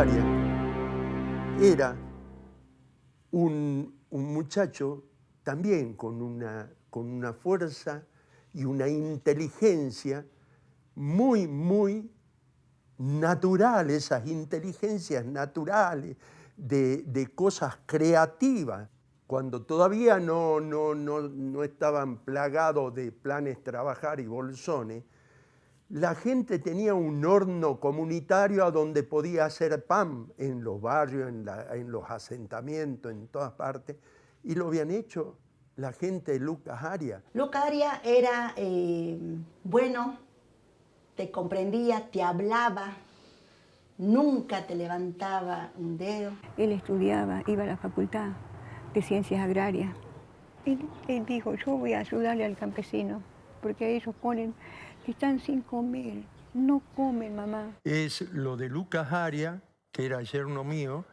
Aria era un muchacho también con una fuerza y una inteligencia muy, muy natural, esas inteligencias naturales de cosas creativas, cuando todavía no estaban plagados de planes trabajar y bolsones. La gente tenía un horno comunitario a donde podía hacer pan en los barrios, en los asentamientos, en todas partes, y lo habían hecho la gente de Lucas Aria. Lucas Aria era bueno, te comprendía, te hablaba, nunca te levantaba un dedo. Él estudiaba, iba a la facultad de Ciencias Agrarias. Él dijo, yo voy a ayudarle al campesino, porque ellos ponen que están sin comer, no comen, mamá. Es lo de Lucas Aria, que era yerno mío,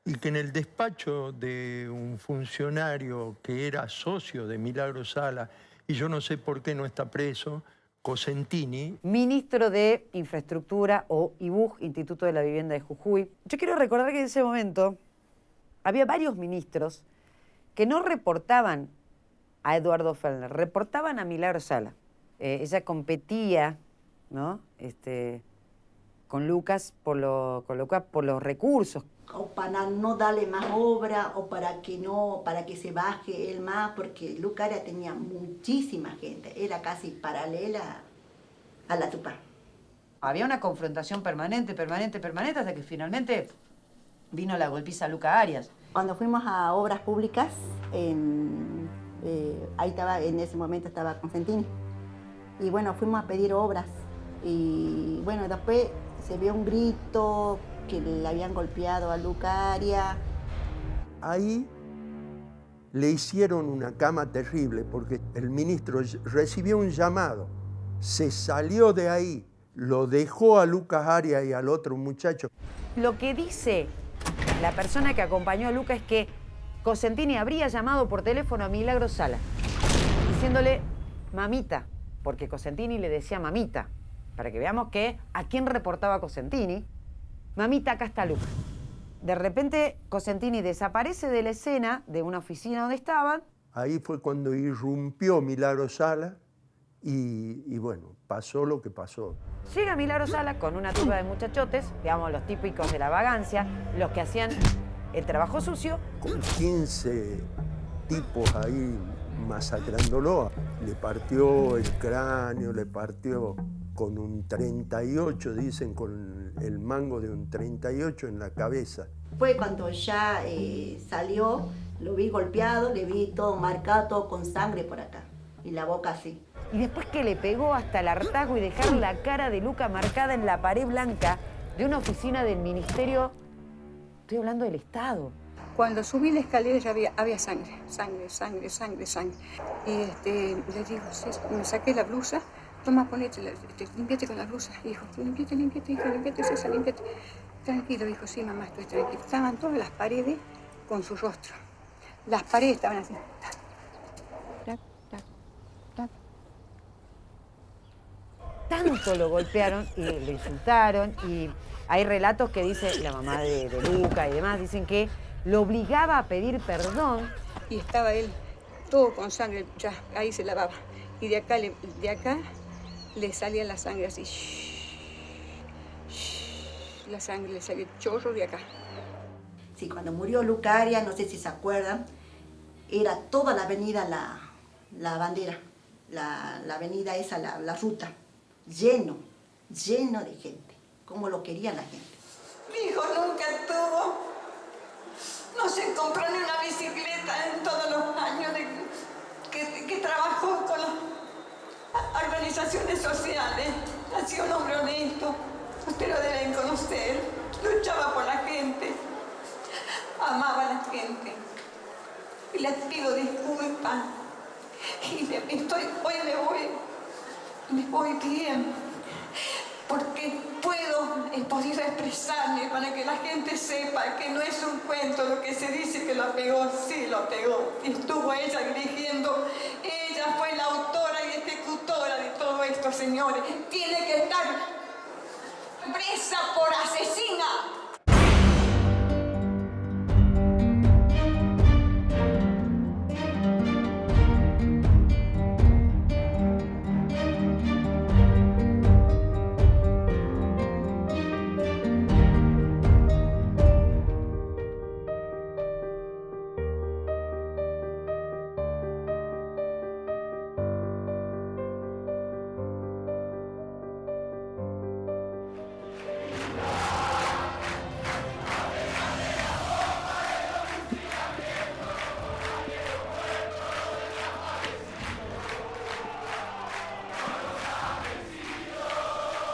y que en el despacho de un funcionario que era socio de Milagro Sala, y yo no sé por qué no está preso, Cosentini. Ministro de Infraestructura o IBUJ, Instituto de la Vivienda de Jujuy. Yo quiero recordar que en ese momento había varios ministros que no reportaban a Eduardo Fellner, reportaban a Milagro Sala. Ella competía, ¿no? Con Lucas por los recursos. O para no darle más obra, o para que se baje él más, porque Lucas Aria tenía muchísima gente, era casi paralela a la Tupá. Había una confrontación permanente, hasta que finalmente vino la golpiza a Lucas Arias. Cuando fuimos a obras públicas, ahí estaba, en ese momento estaba Cosentini. Y bueno, fuimos a pedir obras. Y bueno, después se vio un grito que le habían golpeado a Lucas Aria. Ahí le hicieron una cama terrible porque el ministro recibió un llamado, se salió de ahí, lo dejó a Lucas Aria y al otro muchacho. Lo que dice la persona que acompañó a Lucas es que Cosentini habría llamado por teléfono a Milagro Sala, diciéndole mamita, porque Cosentini le decía mamita, para que veamos que a quién reportaba Cosentini. Mamita, acá está Lucas. De repente Cosentini desaparece de la escena de una oficina donde estaban. Ahí fue cuando irrumpió Milagro Sala y bueno, pasó lo que pasó. Llega Milagro Sala con una turba de muchachotes, digamos los típicos de la vagancia, los que hacían el trabajo sucio. Con 15 tipos ahí masacrándolo. Le partió el cráneo, le partió con un 38, dicen, con el mango de un 38 en la cabeza. Fue cuando ya salió, lo vi golpeado, le vi todo marcado, todo con sangre por acá, y la boca así. Y después que le pegó hasta el hartazgo y dejar la cara de Luca marcada en la pared blanca de una oficina del Ministerio, estoy hablando del Estado. Cuando subí la escalera ya había sangre. Y le digo, sí, me saqué la blusa, toma, ponete, limpiate con la blusa. Hijo, limpiate, hijo, limpiate, César, limpiate. Tranquilo, hijo, sí, mamá, estoy tranquilo. Estaban todas las paredes con su rostro. Las paredes estaban así. Tac, tac, tac. Tanto lo golpearon y lo insultaron, y hay relatos que dice la mamá de Luca y demás, dicen que lo obligaba a pedir perdón. Y estaba él todo con sangre, ya, ahí se lavaba. Y de acá le salía la sangre así. La sangre le salía chorro de acá. Sí, cuando murió Lucas Aria, no sé si se acuerdan, era toda la avenida la bandera, la avenida esa, la ruta, lleno de gente, como lo quería la gente. Mi hijo nunca no se compró ni una bicicleta en todos los años que trabajó con las organizaciones sociales. Ha sido un hombre honesto, ustedes lo deben conocer, luchaba por la gente, amaba a la gente. Y les pido disculpas. Y hoy me voy bien, porque he podido expresarme para que la gente sepa que no es un cuento lo que se dice que lo pegó, sí lo pegó. Y estuvo ella dirigiendo, ella fue la autora y ejecutora de todo esto, señores. Tiene que estar presa por asesina.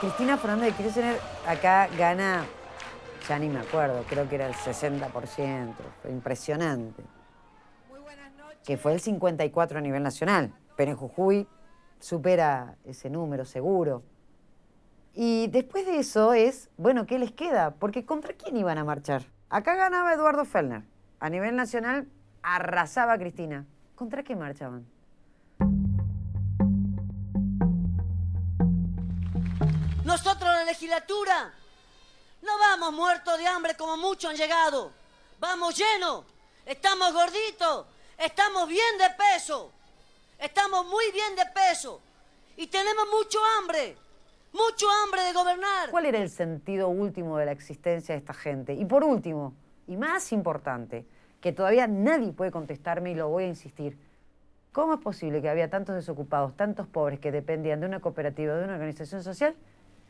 Cristina Fernández de Kirchner acá gana, ya ni me acuerdo, creo que era el 60%, fue impresionante. Que fue el 54% a nivel nacional, pero en Jujuy supera ese número seguro. Y después de eso es, bueno, ¿qué les queda? Porque ¿contra quién iban a marchar? Acá ganaba Eduardo Fellner. A nivel nacional arrasaba Cristina. ¿Contra qué marchaban? Nosotros en la legislatura no vamos muertos de hambre como muchos han llegado. Vamos llenos, estamos gorditos, estamos bien de peso. Estamos muy bien de peso y tenemos mucho hambre de gobernar. ¿Cuál era el sentido último de la existencia de esta gente? Y por último, y más importante, que todavía nadie puede contestarme y lo voy a insistir, ¿cómo es posible que había tantos desocupados, tantos pobres que dependían de una cooperativa, de una organización social,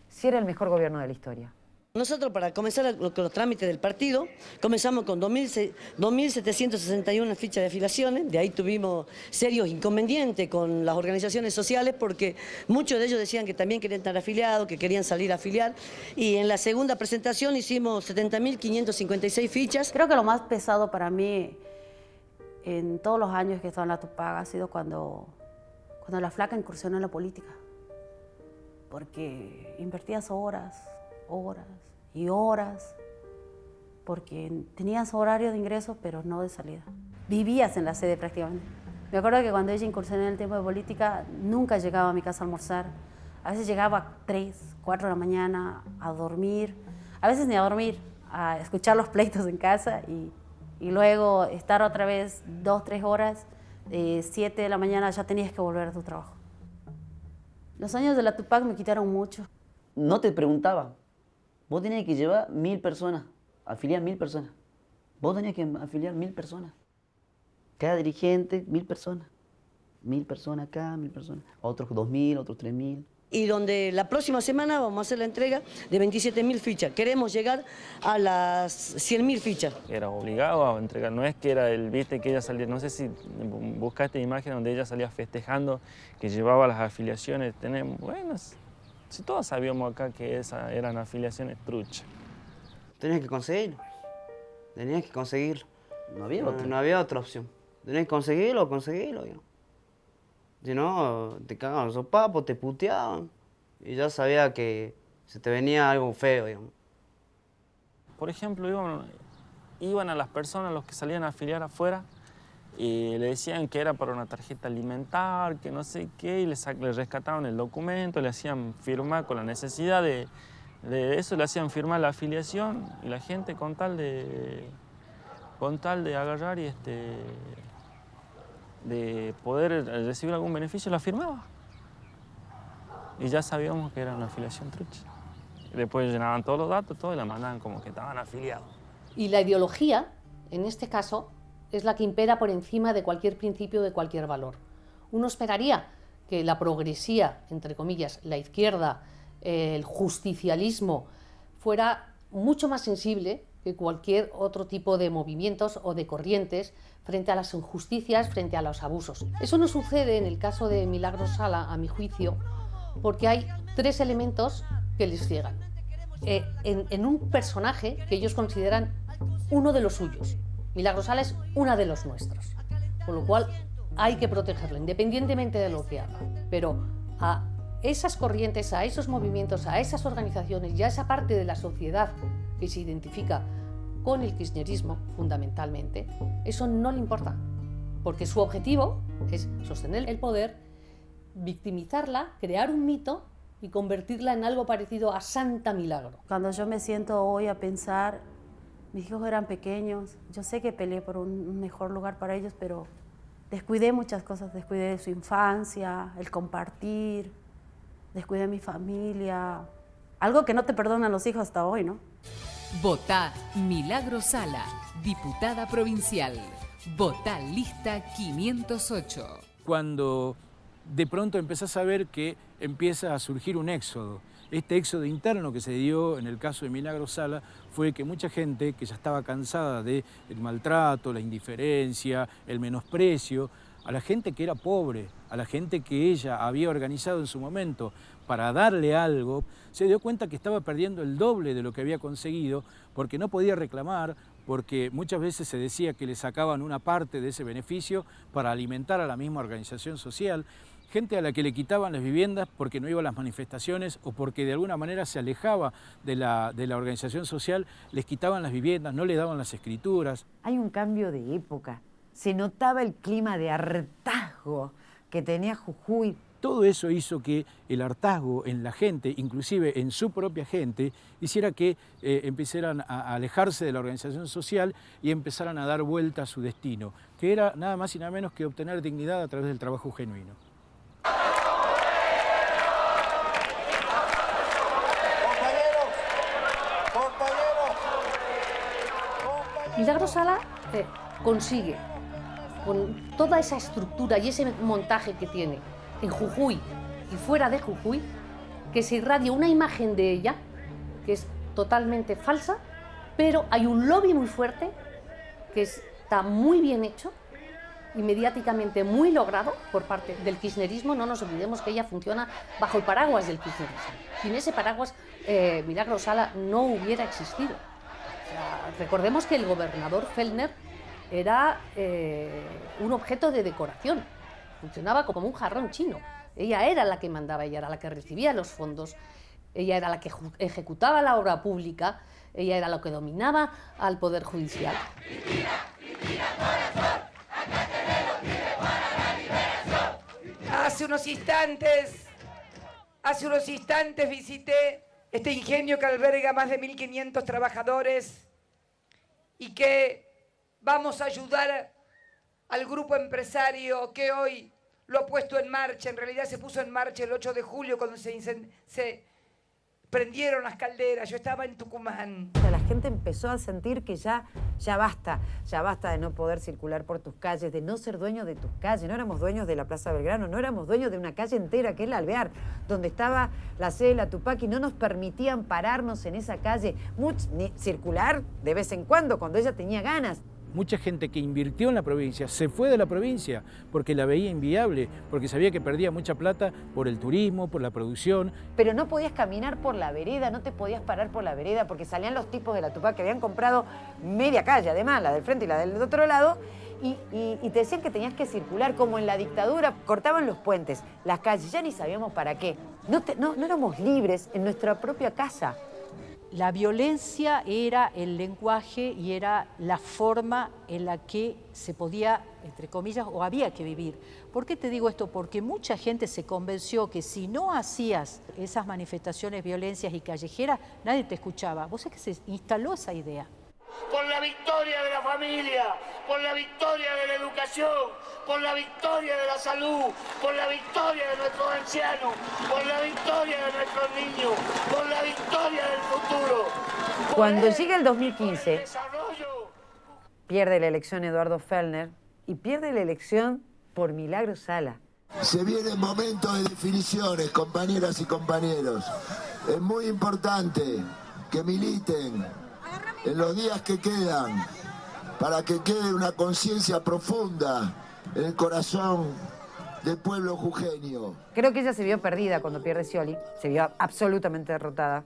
si era el mejor gobierno de la historia? Nosotros, para comenzar los trámites del partido, comenzamos con 2.761 fichas de afiliaciones. De ahí tuvimos serios inconvenientes con las organizaciones sociales porque muchos de ellos decían que también querían estar afiliados, que querían salir a afiliar. Y en la segunda presentación hicimos 70.556 fichas. Creo que lo más pesado para mí en todos los años que he estado en la Tupac ha sido cuando la flaca incursionó en la política. Porque invertías horas y horas, porque tenías horario de ingreso, pero no de salida. Vivías en la sede prácticamente. Me acuerdo que cuando ella incursionó en el tiempo de política, nunca llegaba a mi casa a almorzar. A veces llegaba a 3, 4 de la mañana a dormir, a veces ni a dormir, a escuchar los pleitos en casa y luego estar otra vez 2, 3 horas, 7 de la mañana ya tenías que volver a tu trabajo. Los años de la Tupac me quitaron mucho. No te preguntaba. Vos tenías que llevar 1.000 personas, afiliar 1.000 personas. Vos tenías que afiliar 1.000 personas. Cada dirigente, 1.000 personas. 1.000 personas acá, 1.000 personas. Otros 2.000, otros 3.000. Y donde la próxima semana vamos a hacer la entrega de 27.000 fichas. Queremos llegar a las 100.000 fichas. Era obligado a entregar, no es que era el, viste, que ella salía, no sé si buscaste imagen donde ella salía festejando, que llevaba las afiliaciones. Tenemos, bueno, si todos sabíamos acá que esas eran afiliaciones truchas. Tenías que conseguirlo. No había otra. No había otra opción. Tenías que conseguirlo. Digamos. Si no, te cagaban los sopapos, te puteaban. Y ya sabía que se te venía algo feo, digamos. Por ejemplo, iban a las personas, los que salían a afiliar afuera, y le decían que era para una tarjeta alimentar, que no sé qué, y le rescataban el documento, le hacían firmar con la necesidad de eso, le hacían firmar la afiliación, y la gente con tal de agarrar y de poder recibir algún beneficio, la firmaba. Y ya sabíamos que era una afiliación trucha. Después llenaban todos los datos, todo, y la mandaban como que estaban afiliados. Y la ideología, en este caso, es la que impera por encima de cualquier principio, de cualquier valor. Uno esperaría que la progresía, entre comillas, la izquierda, el justicialismo, fuera mucho más sensible que cualquier otro tipo de movimientos o de corrientes frente a las injusticias, frente a los abusos. Eso no sucede en el caso de Milagros Sala, a mi juicio, porque hay 3 elementos que les ciegan. En un personaje que ellos consideran uno de los suyos. Milagros Sala es una de los nuestros, con lo cual hay que protegerlo, independientemente de lo que haga. Pero a esas corrientes, a esos movimientos, a esas organizaciones y a esa parte de la sociedad que se identifica con el kirchnerismo, fundamentalmente, eso no le importa, porque su objetivo es sostener el poder, victimizarla, crear un mito y convertirla en algo parecido a Santa Milagro. Cuando yo me siento hoy a pensar, mis hijos eran pequeños, yo sé que peleé por un mejor lugar para ellos, pero descuidé muchas cosas, descuidé su infancia, el compartir, descuidé mi familia, algo que no te perdonan los hijos hasta hoy, ¿no? Votá Milagros Sala, diputada provincial. Votá lista 508. Cuando de pronto empezás a ver que empieza a surgir un éxodo. Este éxodo interno que se dio en el caso de Milagros Sala fue que mucha gente que ya estaba cansada del maltrato, la indiferencia, el menosprecio, a la gente que era pobre, a la gente que ella había organizado en su momento para darle algo, se dio cuenta que estaba perdiendo el doble de lo que había conseguido porque no podía reclamar, porque muchas veces se decía que le sacaban una parte de ese beneficio para alimentar a la misma organización social, gente a la que le quitaban las viviendas porque no iba a las manifestaciones o porque de alguna manera se alejaba de la organización social, les quitaban las viviendas, no le daban las escrituras. Hay un cambio de época, se notaba el clima de hartazgo que tenía Jujuy. Todo eso hizo que el hartazgo en la gente, inclusive en su propia gente, hiciera que empezaran a alejarse de la organización social y empezaran a dar vuelta a su destino, que era nada más y nada menos que obtener dignidad a través del trabajo genuino. Milagro Sala consigue, con toda esa estructura y ese montaje que tiene en Jujuy y fuera de Jujuy, que se irradia una imagen de ella que es totalmente falsa, pero hay un lobby muy fuerte que está muy bien hecho y mediáticamente muy logrado por parte del kirchnerismo. No nos olvidemos que ella funciona bajo el paraguas del kirchnerismo. Sin ese paraguas, Milagro Sala no hubiera existido. O sea, recordemos que el gobernador Fellner era un objeto de decoración, funcionaba como un jarrón chino. Ella era la que mandaba, ella era la que recibía los fondos, ella era la que ejecutaba la obra pública, ella era la que dominaba al Poder Judicial. Hace unos instantes visité este ingenio que alberga más de 1.500 trabajadores y que vamos a ayudar al grupo empresario que hoy lo ha puesto en marcha. En realidad se puso en marcha el 8 de julio cuando se prendieron las calderas. Yo estaba en Tucumán. La gente empezó a sentir que ya basta de no poder circular por tus calles, de no ser dueño de tus calles. No éramos dueños de la Plaza Belgrano, no éramos dueños de una calle entera que es la Alvear, donde estaba la sede de la Tupac, y no nos permitían pararnos en esa calle, ni circular de vez en cuando ella tenía ganas. Mucha gente que invirtió en la provincia se fue de la provincia porque la veía inviable, porque sabía que perdía mucha plata por el turismo, por la producción. Pero no podías caminar por la vereda, no te podías parar por la vereda porque salían los tipos de la Tupac que habían comprado media calle, además, la del frente y la del otro lado, y te decían que tenías que circular como en la dictadura, cortaban los puentes, las calles, ya ni sabíamos para qué. No éramos libres en nuestra propia casa. La violencia era el lenguaje y era la forma en la que se podía, entre comillas, o había que vivir. ¿Por qué te digo esto? Porque mucha gente se convenció que si no hacías esas manifestaciones violentas y callejeras, nadie te escuchaba. Vos sabés que se instaló esa idea. Por la victoria de la familia, por la victoria de la educación, por la victoria de la salud, por la victoria de nuestros ancianos, por la victoria de nuestros niños, por la victoria del futuro. Cuando llega el 2015, pierde la elección Eduardo Fellner y pierde la elección por Milagro Sala. Se viene el momento de definiciones, compañeras y compañeros. Es muy importante que militen en los días que quedan, para que quede una conciencia profunda en el corazón del pueblo jujeño. Creo que ella se vio perdida cuando pierde Scioli, se vio absolutamente derrotada.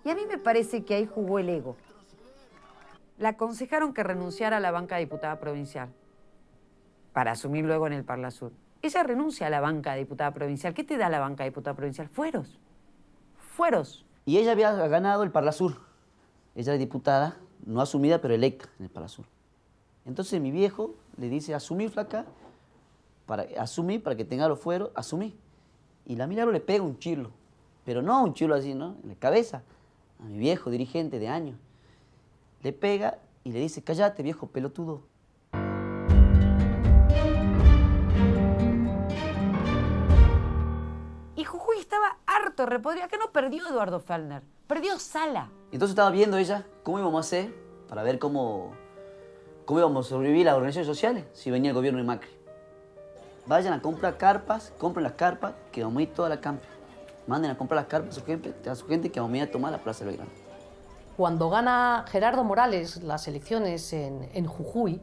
Y a mí me parece que ahí jugó el ego. La aconsejaron que renunciara a la banca de diputada provincial para asumir luego en el Parlasur. Ella renuncia a la banca de diputada provincial. ¿Qué te da la banca de diputada provincial? Fueros. Fueros. Y ella había ganado el Parlasur. Ella es diputada, no asumida, pero electa en el Parlasur. Entonces mi viejo le dice, asumí, flaca, para que tenga los fueros, asumí. Y la Milagro le pega un chirlo, pero no un chirlo así, ¿no? En la cabeza, a mi viejo dirigente de años. Le pega y le dice, cállate, viejo pelotudo. Y Jujuy estaba harto, repodrido. ¿Qué no perdió Eduardo Fellner? Perdió Sala. Entonces estaba viendo ella cómo íbamos a hacer para ver cómo íbamos a sobrevivir las organizaciones sociales si venía el gobierno de Macri. Vayan a comprar carpas, compren las carpas, que vamos a ir toda la campa. Manden a comprar las carpas a su gente que vamos a ir a tomar la Plaza Belgrano. Cuando gana Gerardo Morales las elecciones en Jujuy,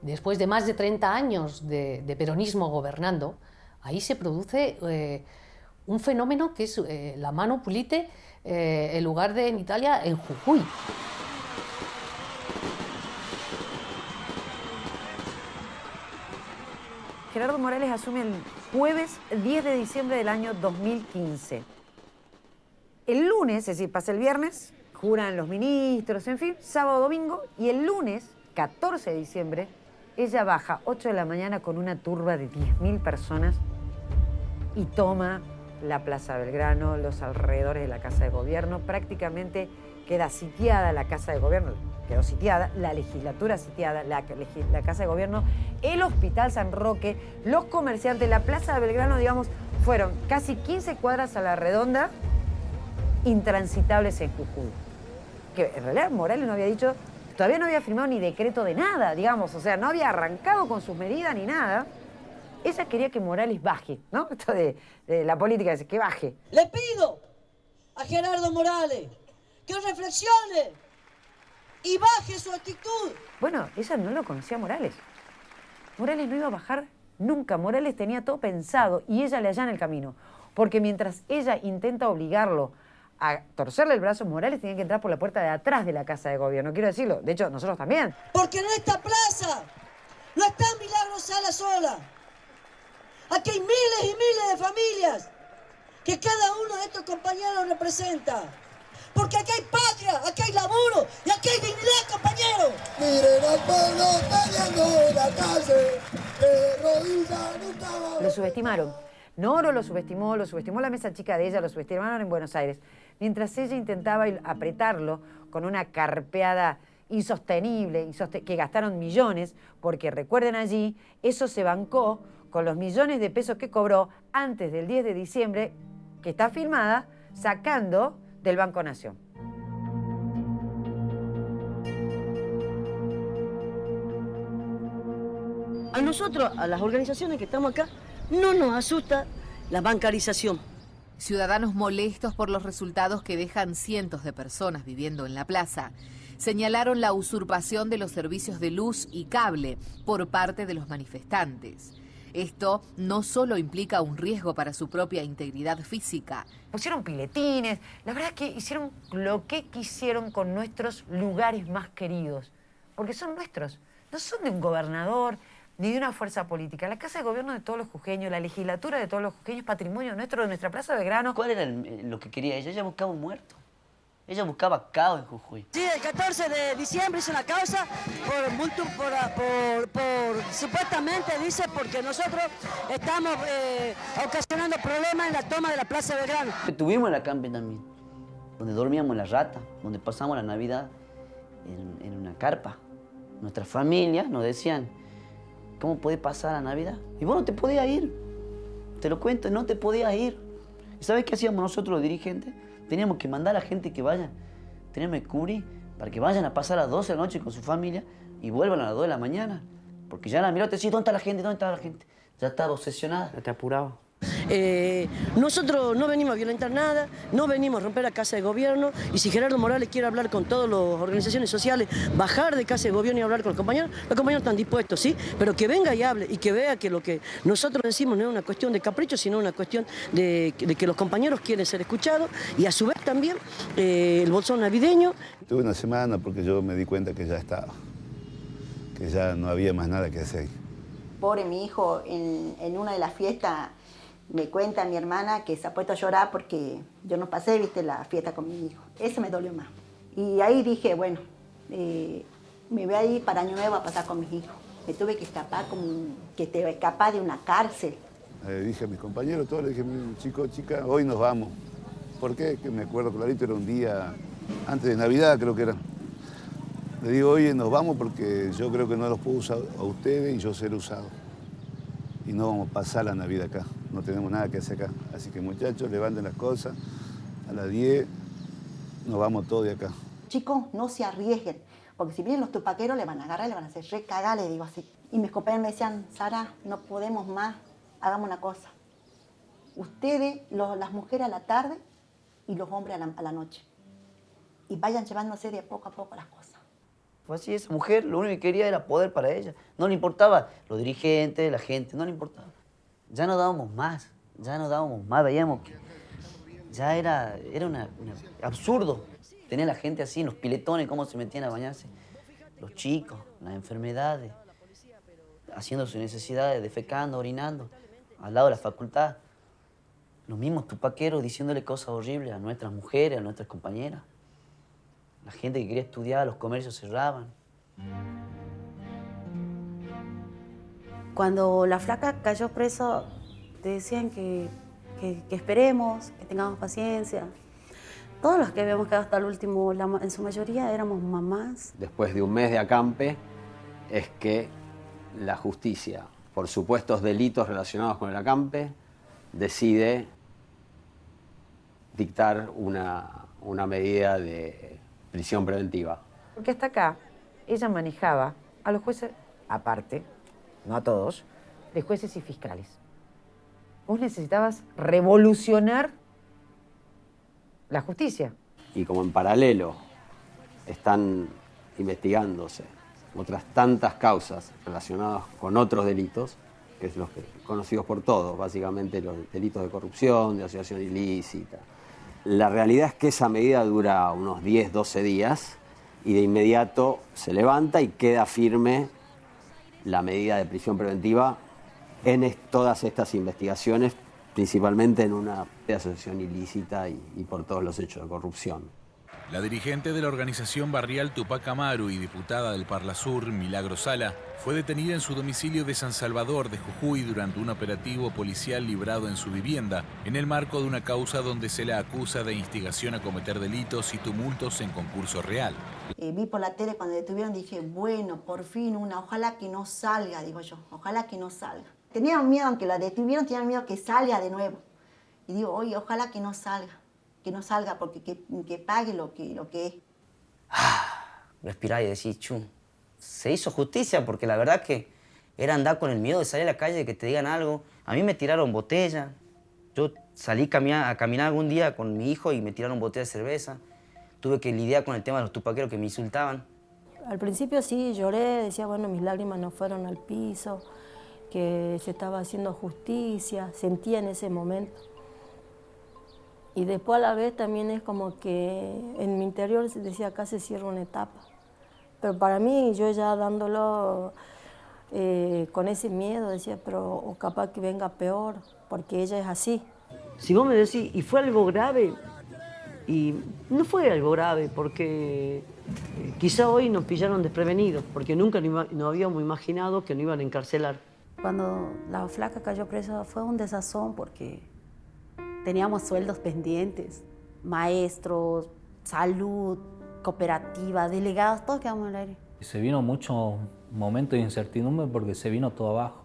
después de más de 30 años de peronismo gobernando, ahí se produce un fenómeno que es la mano pulite en lugar de en Italia, en Jujuy. Gerardo Morales asume el jueves 10 de diciembre del año 2015. El lunes, es decir, pasa el viernes, juran los ministros, en fin, sábado, domingo, y el lunes, 14 de diciembre, ella baja 8 de la mañana con una turba de 10.000 personas y toma la Plaza Belgrano, los alrededores de la Casa de Gobierno. Prácticamente queda sitiada la Casa de Gobierno, quedó sitiada, la legislatura sitiada, la Casa de Gobierno, el Hospital San Roque, los comerciantes, la Plaza de Belgrano, digamos, fueron casi 15 cuadras a la redonda, intransitables en Jujuy. Que en realidad Morales no había dicho, todavía no había firmado ni decreto de nada, digamos, o sea, no había arrancado con sus medidas ni nada. Ella quería que Morales baje, ¿no? Esto de la política, que baje. Le pido a Gerardo Morales que reflexione y baje su actitud. Bueno, ella no lo conocía a Morales. Morales no iba a bajar nunca. Morales tenía todo pensado y ella le allana el camino. Porque mientras ella intenta obligarlo a torcerle el brazo, Morales tenía que entrar por la puerta de atrás de la Casa de Gobierno. Quiero decirlo, de hecho, nosotros también. Porque en esta plaza no está Milagro Sala sola. Aquí hay miles y miles de familias que cada uno de estos compañeros representa. Porque aquí hay patria, aquí hay laburo y aquí hay dignidad, compañeros. Miren al pueblo peleando en la calle, de rodillas nunca va. Lo subestimaron. Noro lo subestimó la mesa chica de ella, lo subestimaron en Buenos Aires. Mientras ella intentaba apretarlo con una carpeada insostenible, que gastaron millones, porque recuerden allí, eso se bancó con los millones de pesos que cobró antes del 10 de diciembre, que está filmada, sacando del Banco Nación. A nosotros, a las organizaciones que estamos acá, no nos asusta la bancarización. Ciudadanos molestos por los resultados que dejan cientos de personas viviendo en la plaza señalaron la usurpación de los servicios de luz y cable por parte de los manifestantes. Esto no solo implica un riesgo para su propia integridad física. Pusieron piletines, la verdad es que hicieron lo que quisieron con nuestros lugares más queridos, porque son nuestros, no son de un gobernador ni de una fuerza política. La Casa de Gobierno de todos los jujeños, la legislatura de todos los jujeños, patrimonio nuestro, de nuestra Plaza de Belgrano. ¿Cuál era lo que quería ella? Ella buscaba un muerto. Ella buscaba caos en Jujuy. Sí, el 14 de diciembre hizo una causa supuestamente dice porque nosotros estamos ocasionando problemas en la toma de la Plaza de Belgrano. Tuvimos la camping también, donde dormíamos en la rata, donde pasamos la Navidad en una carpa. Nuestras familias nos decían, ¿cómo podés pasar la Navidad? Y vos no te podías ir, te lo cuento, no te podías ir. ¿Y sabés qué hacíamos nosotros los dirigentes? Teníamos que mandar a gente que vayan, teníamos que cubrir para que vayan a pasar a las 12 de la noche con su familia y vuelvan a las 2 de la mañana. Porque ya la miró, te decía, ¿dónde está la gente? ¿Dónde está la gente? Ya estaba obsesionada. Ya te apuraba. Nosotros no venimos a violentar nada, no venimos a romper la Casa de Gobierno, y si Gerardo Morales quiere hablar con todas las organizaciones sociales, bajar de Casa de Gobierno y hablar con los compañeros están dispuestos, ¿sí? Pero que venga y hable y que vea que lo que nosotros decimos no es una cuestión de capricho, sino una cuestión de que los compañeros quieren ser escuchados, y a su vez también el bolsón navideño. Tuve una semana porque yo me di cuenta que ya estaba, que ya no había más nada que hacer. Pobre mi hijo, en una de las fiestas me cuenta mi hermana que se ha puesto a llorar porque yo no pasé, viste, la fiesta con mi hijo. Ese me dolió más. Y ahí dije, bueno, me voy a ir para Año Nuevo a pasar con mis hijos. Me tuve que escapar como que te escapar de una cárcel. Dije a mis compañeros, todos les dije, chico, chica, hoy nos vamos. ¿Por qué? Que me acuerdo clarito, era un día antes de Navidad, creo que era. Le digo, oye, nos vamos porque yo creo que no los puedo usar a ustedes y yo ser usado. Y no vamos a pasar la Navidad acá, no tenemos nada que hacer acá. Así que muchachos, levanten las cosas, a las 10 nos vamos todos de acá. Chicos, no se arriesguen, porque si vienen los tupaqueros le van a agarrar y le van a hacer recagar, le digo así. Y mis compañeros me decían, Sara, no podemos más, hagamos una cosa. Ustedes, las mujeres a la tarde y los hombres a la noche. Y vayan llevándose de poco a poco las cosas. Pues así, esa mujer lo único que quería era poder para ella. No le importaba los dirigentes, la gente, no le importaba. Ya no dábamos más. Ya no dábamos más, veíamos que ya era absurdo. Tener a la gente así en los piletones, cómo se metían a bañarse. Los chicos, las enfermedades, haciendo sus necesidades, defecando, orinando, al lado de la facultad. Los mismos tupaqueros diciéndole cosas horribles a nuestras mujeres, a nuestras compañeras. La gente que quería estudiar, los comercios cerraban. Cuando la flaca cayó preso, te decían que esperemos, que tengamos paciencia. Todos los que habíamos quedado hasta el último, en su mayoría éramos mamás. Después de un mes de acampe, es que la justicia, por supuestos delitos relacionados con el acampe, decide dictar una medida de prisión preventiva. Porque hasta acá ella manejaba a los jueces, aparte, no a todos, de jueces y fiscales. Vos necesitabas revolucionar la justicia. Y como en paralelo están investigándose otras tantas causas relacionadas con otros delitos, que es los conocidos por todos, básicamente los delitos de corrupción, de asociación ilícita. La realidad es que esa medida dura unos 10, 12 días y de inmediato se levanta y queda firme la medida de prisión preventiva en todas estas investigaciones, principalmente en una asociación ilícita y por todos los hechos de corrupción. La dirigente de la organización barrial Tupac Amaru y diputada del Parlasur, Milagros Sala, fue detenida en su domicilio de San Salvador de Jujuy durante un operativo policial librado en su vivienda, en el marco de una causa donde se la acusa de instigación a cometer delitos y tumultos en concurso real. Vi por la tele cuando detuvieron, dije, bueno, por fin ojalá que no salga, digo yo, ojalá que no salga. Tenían miedo, aunque la detuvieron, tenían miedo que salga de nuevo. Y digo, oye, ojalá que no salga, porque que pague lo que es. Respirar y decir, se hizo justicia, porque la verdad que era andar con el miedo de salir a la calle, de que te digan algo. A mí me tiraron botella. Yo salí a caminar algún día con mi hijo y me tiraron botella de cerveza. Tuve que lidiar con el tema de los tupaqueros que me insultaban. Al principio sí, lloré, decía, bueno, mis lágrimas no fueron al piso, que se estaba haciendo justicia, sentía en ese momento. Y después a la vez también es como que en mi interior decía, acá se cierra una etapa. Pero para mí, yo ya dándolo con ese miedo, decía, pero o capaz que venga peor, porque ella es así. Si vos me decís, ¿y fue algo grave? Y no fue algo grave, porque quizá hoy nos pillaron desprevenidos, porque nunca nos habíamos imaginado que nos iban a encarcelar. Cuando la flaca cayó presa fue un desazón, porque teníamos sueldos pendientes, maestros, salud, cooperativa, delegados, todos quedamos en el aire. Se vino mucho momento de incertidumbre porque se vino todo abajo.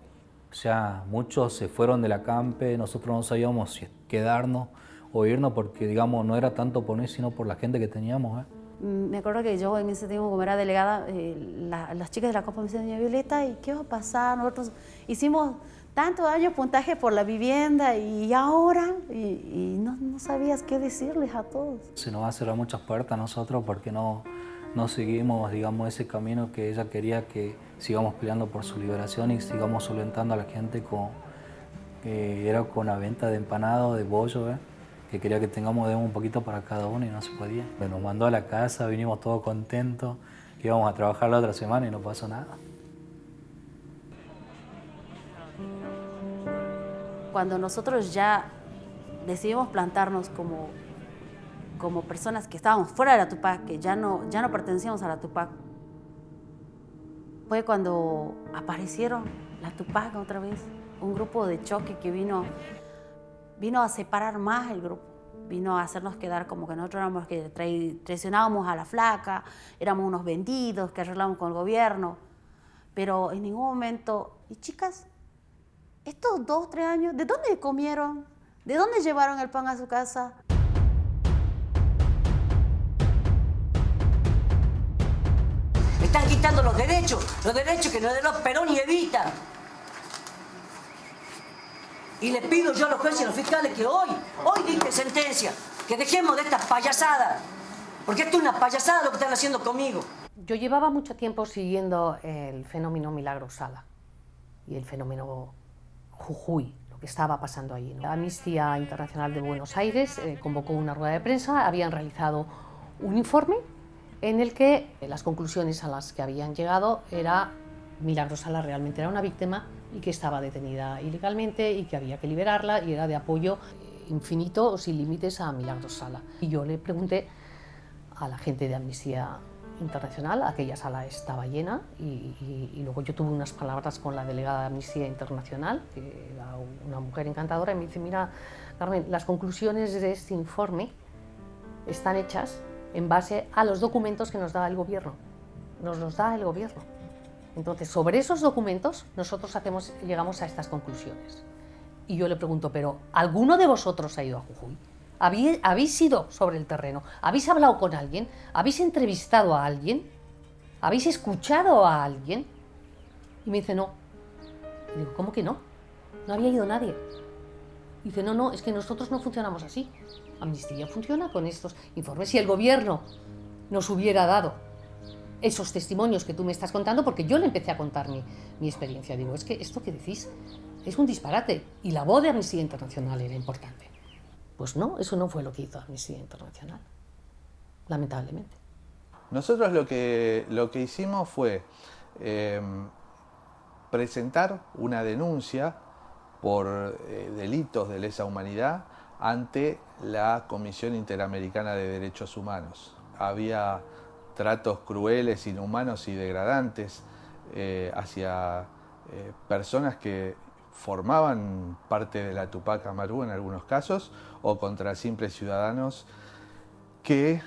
O sea, muchos se fueron del acampe, nosotros no sabíamos si quedarnos o irnos porque, digamos, no era tanto por mí, sino por la gente que teníamos. Me acuerdo que yo en ese tiempo, como era delegada, las chicas de la Copa me decían, doña Violeta, ¿y qué va a pasar? Nosotros hicimos tantos años puntaje por la vivienda y ahora, y no sabías qué decirles a todos. Se nos va a cerrar muchas puertas a nosotros porque no seguimos, digamos, ese camino que ella quería, que sigamos peleando por su liberación y sigamos solventando a la gente era con la venta de empanados, de bollo, que quería que tengamos un poquito para cada uno y no se podía. Nos mandó a la casa, vinimos todos contentos, que íbamos a trabajar la otra semana y no pasó nada. Cuando nosotros ya decidimos plantarnos como personas que estábamos fuera de la Tupac, que ya no pertenecíamos a la Tupac, fue cuando aparecieron la Tupac otra vez, un grupo de choque que vino a separar más el grupo, vino a hacernos quedar como que nosotros éramos que traicionábamos a la flaca, éramos unos vendidos que arreglamos con el gobierno, pero en ningún momento, y chicas, estos 2, 3 años, ¿de dónde comieron? ¿De dónde llevaron el pan a su casa? Me están quitando los derechos que nos dio Perón y Evita. Y le pido yo a los jueces y a los fiscales que hoy dicten sentencia, que dejemos de estas payasadas, porque esto es una payasada lo que están haciendo conmigo. Yo llevaba mucho tiempo siguiendo el fenómeno Milagros Sala y el fenómeno Jujuy, lo estaba pasando allí, ¿no? La Amnistía Internacional de Buenos Aires convocó una rueda de prensa, habían realizado un informe en el que las conclusiones a las que habían llegado era Milagros Sala realmente era una víctima y que estaba detenida ilegalmente y que había que liberarla, y era de apoyo infinito o sin límites a Milagros Sala. Y yo le pregunté a la gente de Amnistía Internacional, aquella sala estaba llena, y luego yo tuve unas palabras con la delegada de Amnistía Internacional, que era una mujer encantadora, y me dice: mira, Carmen, las conclusiones de este informe están hechas en base a los documentos que nos da el gobierno. Nos los da el gobierno. Entonces, sobre esos documentos nosotros llegamos a estas conclusiones. Y yo le pregunto: ¿pero alguno de vosotros ha ido a Jujuy? ¿Habéis ido sobre el terreno? ¿Habéis hablado con alguien? ¿Habéis entrevistado a alguien? ¿Habéis escuchado a alguien? Y me dice: no. Y digo: ¿cómo que no? No había ido nadie. Y dice: no, es que nosotros no funcionamos así. Amnistía funciona con estos informes. Si el gobierno nos hubiera dado esos testimonios que tú me estás contando, porque yo le empecé a contar mi experiencia, digo: es que esto que decís es un disparate, y la voz de Amnistía Internacional era importante. Pues no, eso no fue lo que hizo Amnistía Internacional, lamentablemente. Nosotros lo que hicimos fue presentar una denuncia por delitos de lesa humanidad ante la Comisión Interamericana de Derechos Humanos. Había tratos crueles, inhumanos y degradantes hacia personas que formaban parte de la Tupac Amaru en algunos casos, o contra simples ciudadanos que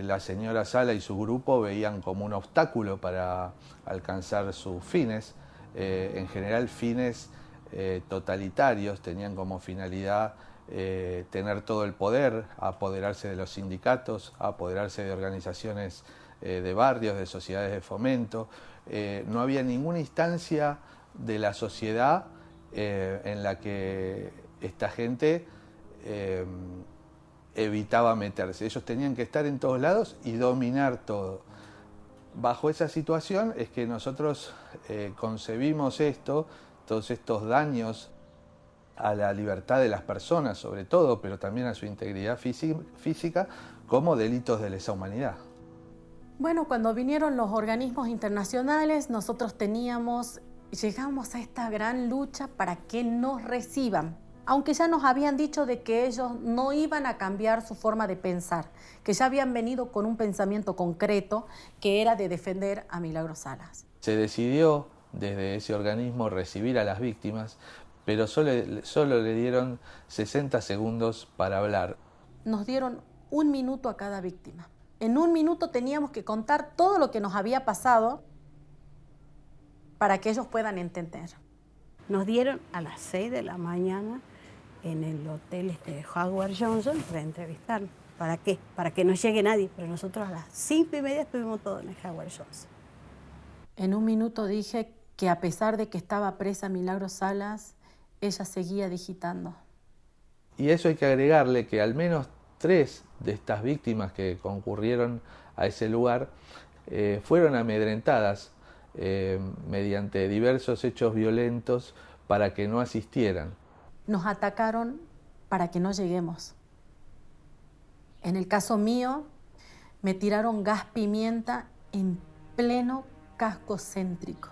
la señora Sala y su grupo veían como un obstáculo para alcanzar sus fines, en general fines totalitarios. Tenían como finalidad tener todo el poder, apoderarse de los sindicatos, apoderarse de organizaciones de barrios, de sociedades de fomento. No había ninguna instancia de la sociedad en la que esta gente evitaba meterse. Ellos tenían que estar en todos lados y dominar todo. Bajo esa situación es que nosotros concebimos todos estos daños a la libertad de las personas, sobre todo, pero también a su integridad física, como delitos de lesa humanidad. Bueno, cuando vinieron los organismos internacionales, nosotros llegamos a esta gran lucha para que nos reciban, aunque ya nos habían dicho de que ellos no iban a cambiar su forma de pensar, que ya habían venido con un pensamiento concreto, que era de defender a Milagros Salas. Se decidió desde ese organismo recibir a las víctimas, pero solo le dieron 60 segundos para hablar. Nos dieron 1 minuto a cada víctima. En 1 minuto teníamos que contar todo lo que nos había pasado para que ellos puedan entender. Nos dieron a las 6 de la mañana en el hotel Howard Johnson para entrevistarnos. ¿Para qué? Para que no llegue nadie. Pero nosotros a las 5:30 estuvimos todos en el Howard Johnson. En 1 minuto dije que a pesar de que estaba presa Milagros Salas, ella seguía digitando. Y eso hay que agregarle que al menos 3 de estas víctimas que concurrieron a ese lugar fueron amedrentadas mediante diversos hechos violentos para que no asistieran. Nos atacaron para que no lleguemos. En el caso mío, me tiraron gas pimienta en pleno casco céntrico.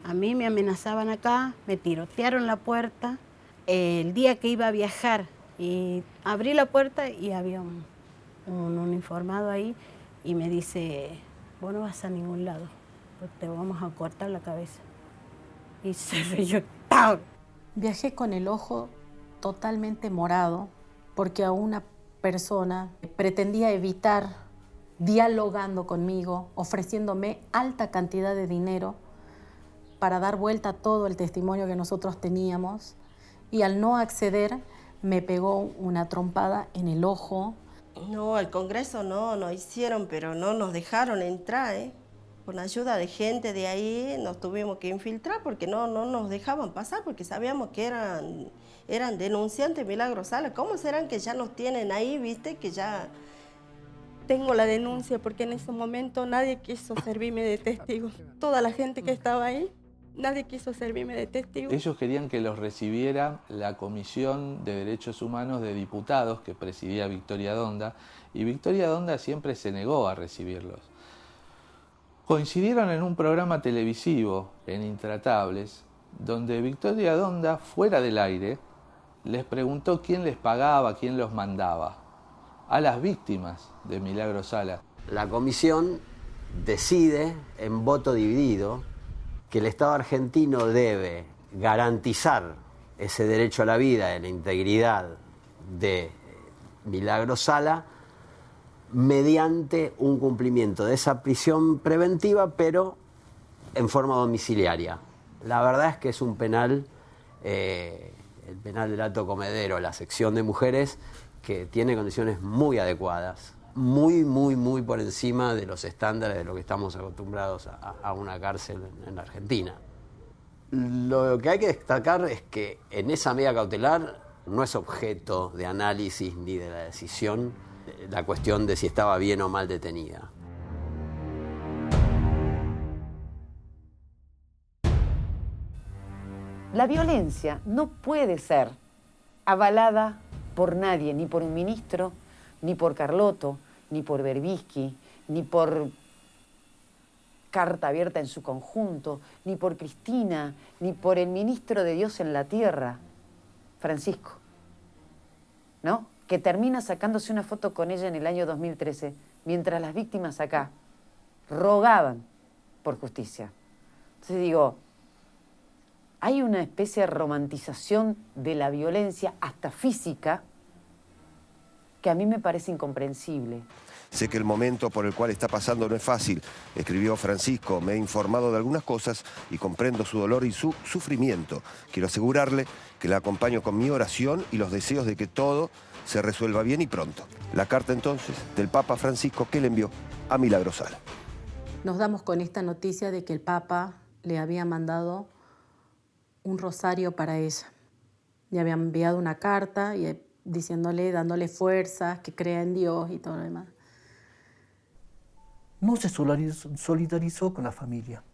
A mí me amenazaban acá, me tirotearon la puerta. El día que iba a viajar, y abrí la puerta y había un uniformado ahí y me dice: vos no vas a ningún lado, pues te vamos a cortar la cabeza. Y se reyó. Viajé con el ojo totalmente morado porque a una persona pretendía evitar dialogando conmigo, ofreciéndome alta cantidad de dinero para dar vuelta a todo el testimonio que nosotros teníamos, y al no acceder me pegó una trompada en el ojo. No, al Congreso no hicieron, pero no nos dejaron entrar, Con ayuda de gente de ahí nos tuvimos que infiltrar porque no nos dejaban pasar, porque sabíamos que eran denunciantes Milagros Salas. ¿Cómo serán que ya nos tienen ahí, viste? Que ya tengo la denuncia, porque en ese momento nadie quiso servirme de testigo. Toda la gente que estaba ahí Nadie quiso servirme de testigo. Ellos querían que los recibiera la Comisión de Derechos Humanos de Diputados que presidía Victoria Donda, y Victoria Donda siempre se negó a recibirlos. Coincidieron en un programa televisivo, en Intratables, donde Victoria Donda, fuera del aire, les preguntó quién les pagaba, quién los mandaba, a las víctimas de Milagro Sala. La comisión decide, en voto dividido, que el Estado argentino debe garantizar ese derecho a la vida y la integridad de Milagro Sala mediante un cumplimiento de esa prisión preventiva, pero en forma domiciliaria. La verdad es que es un penal, el penal del Alto Comedero, la sección de mujeres, que tiene condiciones muy adecuadas, muy por encima de los estándares de lo que estamos acostumbrados a una cárcel en la Argentina. Lo que hay que destacar es que en esa medida cautelar no es objeto de análisis ni de la decisión la cuestión de si estaba bien o mal detenida. La violencia no puede ser avalada por nadie, ni por un ministro, ni por Carlotto, ni por Berbisky, ni por Carta Abierta en su conjunto, ni por Cristina, ni por el ministro de Dios en la Tierra, Francisco, ¿no? Que termina sacándose una foto con ella en el año 2013, mientras las víctimas acá rogaban por justicia. Entonces digo, hay una especie de romantización de la violencia, hasta física, que a mí me parece incomprensible. Sé que el momento por el cual está pasando no es fácil, escribió Francisco. Me he informado de algunas cosas y comprendo su dolor y su sufrimiento. Quiero asegurarle que la acompaño con mi oración y los deseos de que todo se resuelva bien y pronto. La carta entonces del Papa Francisco que le envió a Milagro Sala. Nos damos con esta noticia de que el Papa le había mandado un rosario para ella. Le había enviado una carta y diciéndole, dándole fuerzas, que crea en Dios y todo lo demás. No se solidarizó con la familia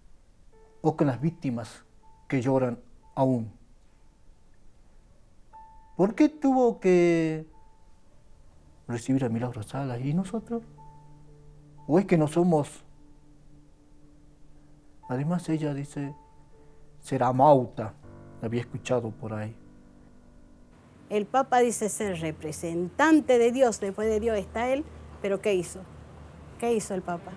o con las víctimas que lloran aún. ¿Por qué tuvo que recibir a Milagro Sala y nosotros? ¿O es que no somos? Además ella dice, será Mauta, la había escuchado por ahí. El Papa dice ser representante de Dios, después de Dios está él, pero ¿qué hizo? ¿Qué hizo el Papa?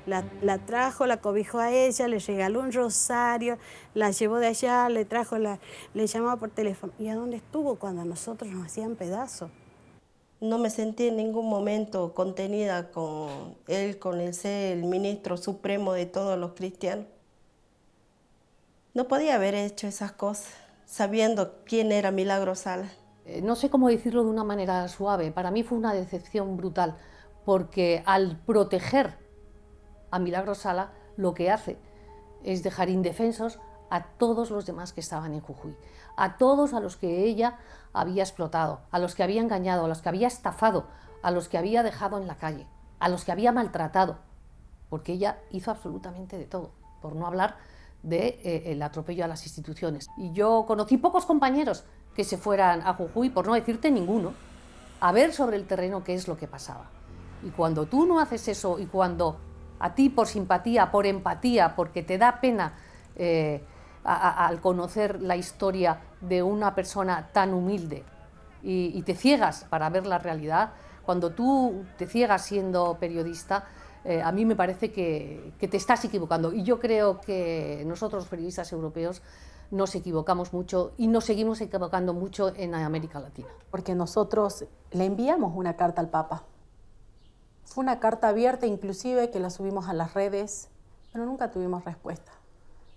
La trajo, la cobijó a ella, le regaló un rosario, la llevó de allá, le llamaba por teléfono. ¿Y a dónde estuvo cuando a nosotros nos hacían pedazos? No me sentí en ningún momento contenida con él, con el ser el ministro supremo de todos los cristianos. No podía haber hecho esas cosas sabiendo quién era Milagro Sala. No sé cómo decirlo de una manera suave. Para mí fue una decepción brutal, porque al proteger a Milagro Sala, lo que hace es dejar indefensos a todos los demás que estaban en Jujuy, a todos a los que ella había explotado, a los que había engañado, a los que había estafado, a los que había dejado en la calle, a los que había maltratado, porque ella hizo absolutamente de todo, por no hablar del atropello a las instituciones. Y yo conocí pocos compañeros que se fueran a Jujuy, por no decirte ninguno, a ver sobre el terreno qué es lo que pasaba. Y cuando tú no haces eso, y cuando a ti por simpatía, por empatía, porque te da pena al conocer la historia de una persona tan humilde y te ciegas para ver la realidad, cuando tú te ciegas siendo periodista, a mí me parece que te estás equivocando. Y yo creo que nosotros, los periodistas europeos, nos equivocamos mucho y nos seguimos equivocando mucho en América Latina. Porque nosotros le enviamos una carta al Papa. Fue una carta abierta, inclusive, que la subimos a las redes, pero nunca tuvimos respuesta.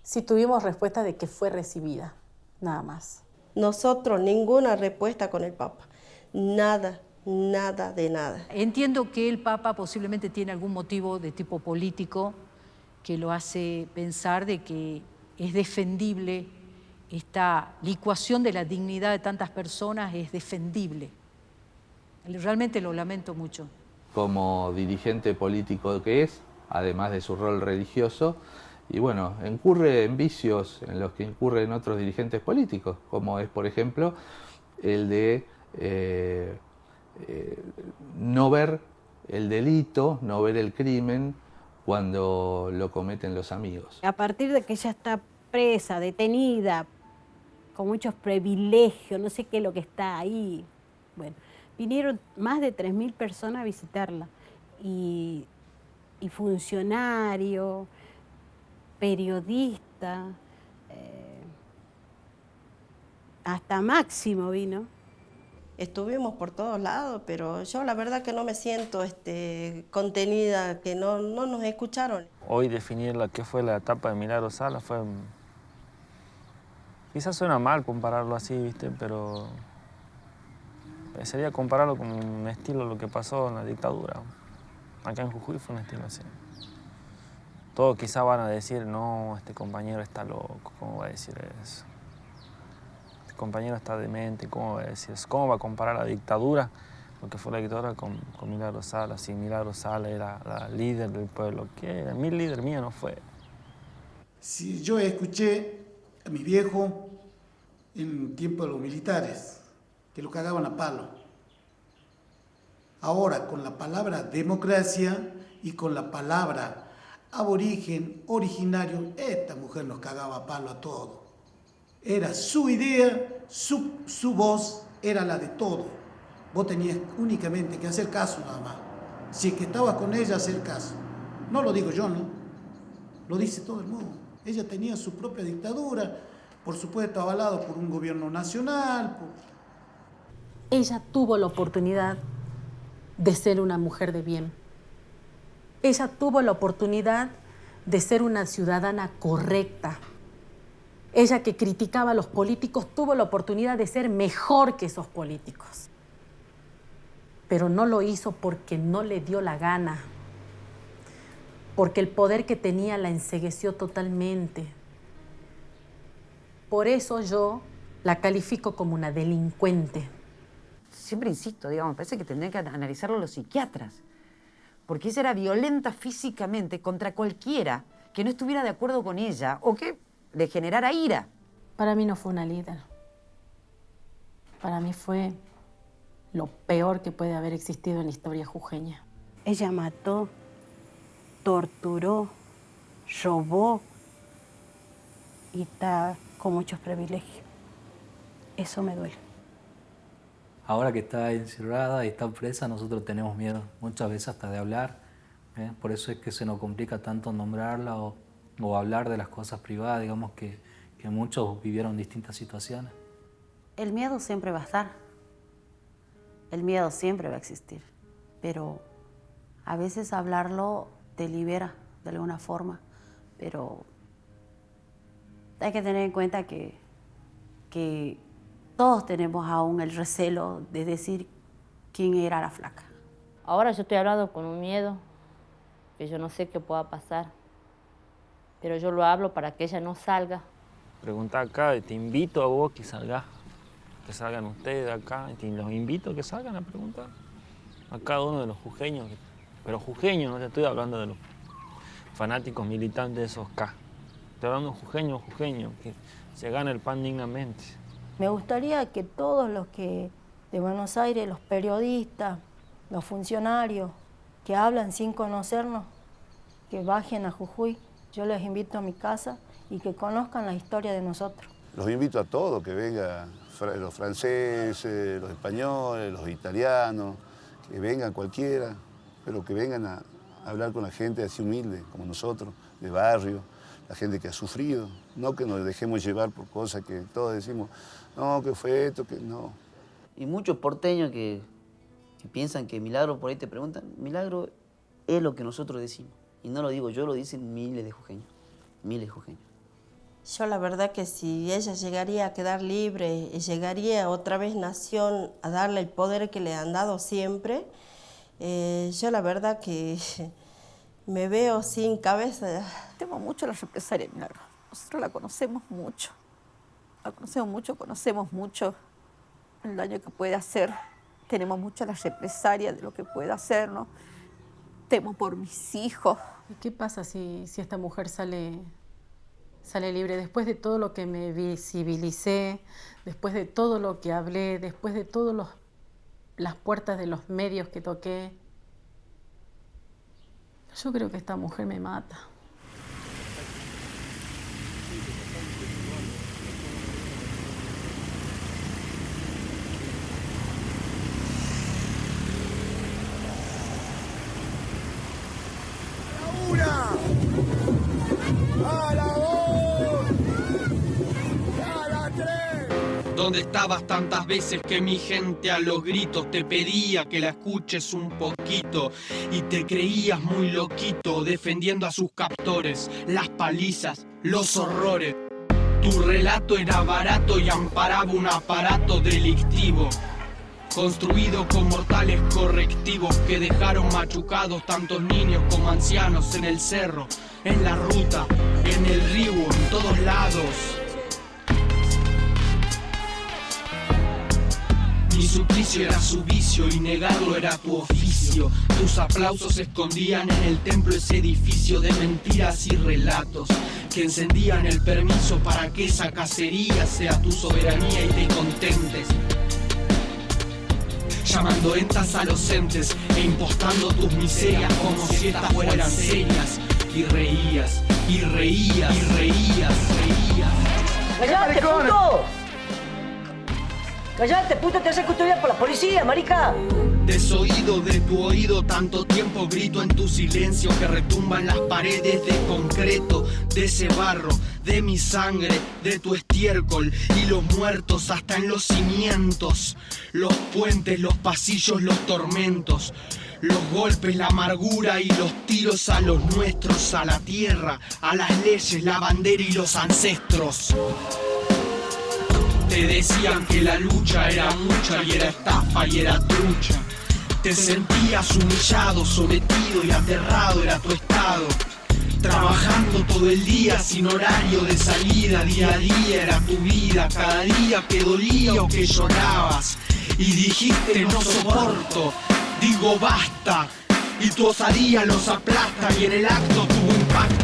Sí tuvimos respuesta de que fue recibida, nada más. Nosotros, ninguna respuesta con el Papa. Nada de nada. Entiendo que el Papa posiblemente tiene algún motivo de tipo político que lo hace pensar de que es defendible esta licuación de la dignidad de tantas personas, es defendible. Realmente lo lamento mucho. Como dirigente político que es, además de su rol religioso, y bueno, incurre en vicios en los que incurren otros dirigentes políticos, como es, por ejemplo, el de no ver el delito, no ver el crimen cuando lo cometen los amigos. A partir de que ella está presa, detenida, con muchos privilegios, no sé qué es lo que está ahí. Bueno, vinieron más de 3.000 personas a visitarla, y funcionarios, periodistas, hasta Máximo vino. Estuvimos por todos lados, pero yo la verdad que no me siento contenida, que no nos escucharon. Hoy definir la que fue la etapa de Milagro Sala fue... Quizás suena mal compararlo así, ¿viste? Pero sería compararlo con un estilo lo que pasó en la dictadura. Acá en Jujuy fue un estilo así. Todos quizás van a decir, no, este compañero está loco, ¿cómo va a decir eso? Este compañero está demente, ¿cómo va a decir eso? ¿Cómo va a comparar la dictadura, lo que fue la dictadura, con Milagro Sala? Si Milagro Sala era la líder del pueblo, ¿qué? Mi líder mío no fue. Si yo escuché a mi viejo en tiempo de los militares, que lo cagaban a palo. Ahora, con la palabra democracia y con la palabra aborigen, originario, esta mujer nos cagaba a palo a todo. Era su idea, su voz era la de todo. Vos tenías únicamente que hacer caso nada más. Si es que estabas con ella, hacer caso. No lo digo yo, ¿no? Lo dice todo el mundo. Ella tenía su propia dictadura, por supuesto avalado por un gobierno nacional. Ella tuvo la oportunidad de ser una mujer de bien. Ella tuvo la oportunidad de ser una ciudadana correcta. Ella, que criticaba a los políticos, tuvo la oportunidad de ser mejor que esos políticos. Pero no lo hizo porque no le dio la gana. Porque el poder que tenía la encegueció totalmente. Por eso yo la califico como una delincuente. Siempre insisto, digamos, me parece que tendrían que analizarlo los psiquiatras. Porque ella era violenta físicamente contra cualquiera que no estuviera de acuerdo con ella o que le generara ira. Para mí no fue una líder. Para mí fue lo peor que puede haber existido en la historia jujeña. Ella mató, torturó, robó y está con muchos privilegios. Eso me duele. Ahora que está encerrada y está presa, nosotros tenemos miedo muchas veces hasta de hablar. Por eso es que se nos complica tanto nombrarla o hablar de las cosas privadas, digamos que muchos vivieron distintas situaciones. El miedo siempre va a estar. El miedo siempre va a existir. Pero a veces hablarlo te libera de alguna forma. Pero hay que tener en cuenta que todos tenemos aún el recelo de decir quién era la flaca. Ahora yo estoy hablando con un miedo, que yo no sé qué pueda pasar, pero yo lo hablo para que ella no salga. Pregunta acá, te invito a vos que salgan ustedes de acá, y los invito a que salgan a preguntar a cada uno de los jujeños, pero jujeños, no te estoy hablando de los fanáticos militantes de esos K, estoy hablando de jujeños, que se gana el pan dignamente. Me gustaría que todos los que de Buenos Aires, los periodistas, los funcionarios que hablan sin conocernos, que bajen a Jujuy. Yo les invito a mi casa y que conozcan la historia de nosotros. Los invito a todos, que vengan los franceses, los españoles, los italianos, que vengan cualquiera, pero que vengan a hablar con la gente así humilde como nosotros, de barrio, la gente que ha sufrido, no que nos dejemos llevar por cosas que todos decimos, no, que fue esto, que no. Y muchos porteños que piensan que Milagro, por ahí te preguntan, Milagro es lo que nosotros decimos. Y no lo digo yo, lo dicen miles de jujeños, miles de jujeños. Yo la verdad que si ella llegaría a quedar libre y llegaría otra vez Nación a darle el poder que le han dado siempre, yo la verdad que me veo sin cabeza. Temo mucho la represalia, Milagro. Nosotros la conocemos mucho. La conocemos mucho el daño que puede hacer. Tenemos mucho la represalia de lo que puede hacernos. Temo por mis hijos. ¿qué pasa si esta mujer sale libre? Después de todo lo que me visibilicé, después de todo lo que hablé, después de todas las puertas de los medios que toqué, yo creo que esta mujer me mata. ¿Dónde estabas tantas veces que mi gente a los gritos te pedía que la escuches un poquito? Y te creías muy loquito defendiendo a sus captores, las palizas, los horrores. Tu relato era barato y amparaba un aparato delictivo, construido con mortales correctivos que dejaron machucados tantos niños como ancianos en el cerro, en la ruta, en el río, en todos lados. Mi suplicio era su vicio y negarlo era tu oficio. Tus aplausos escondían en el templo ese edificio de mentiras y relatos que encendían el permiso para que esa cacería sea tu soberanía y te contentes. Llamando entas a los entes e impostando tus miserias como si estas fueran serias. Y reías, y reías, y reías, reías. ¡Cállate, puto! ¡Cállate, puto! ¡Te hace custodiar por la policía, marica! Desoído de tu oído, tanto tiempo grito en tu silencio que retumban las paredes de concreto, de ese barro, de mi sangre, de tu estiércol y los muertos hasta en los cimientos, los puentes, los pasillos, los tormentos, los golpes, la amargura y los tiros a los nuestros, a la tierra, a las leyes, la bandera y los ancestros. Te decían que la lucha era mucha y era estafa y era trucha. Te sentías humillado, sometido y aterrado era tu estado. Trabajando todo el día sin horario de salida, día a día era tu vida, cada día que dolía o que llorabas. Y dijiste no soporto, digo basta, y tu osadía los aplasta y en el acto tuvo impacto.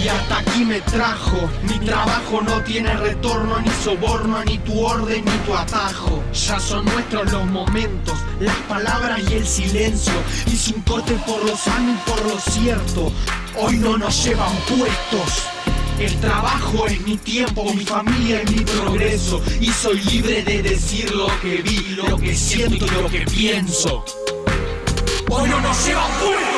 Y hasta aquí me trajo, mi trabajo no tiene retorno, ni soborno, ni tu orden, ni tu atajo. Ya son nuestros los momentos, las palabras y el silencio. Hice un corte por lo sano y por lo cierto, hoy no nos llevan puestos. El trabajo es mi tiempo, mi familia y mi progreso. Y soy libre de decir lo que vi, lo que siento y lo que pienso. Hoy no nos llevan puestos.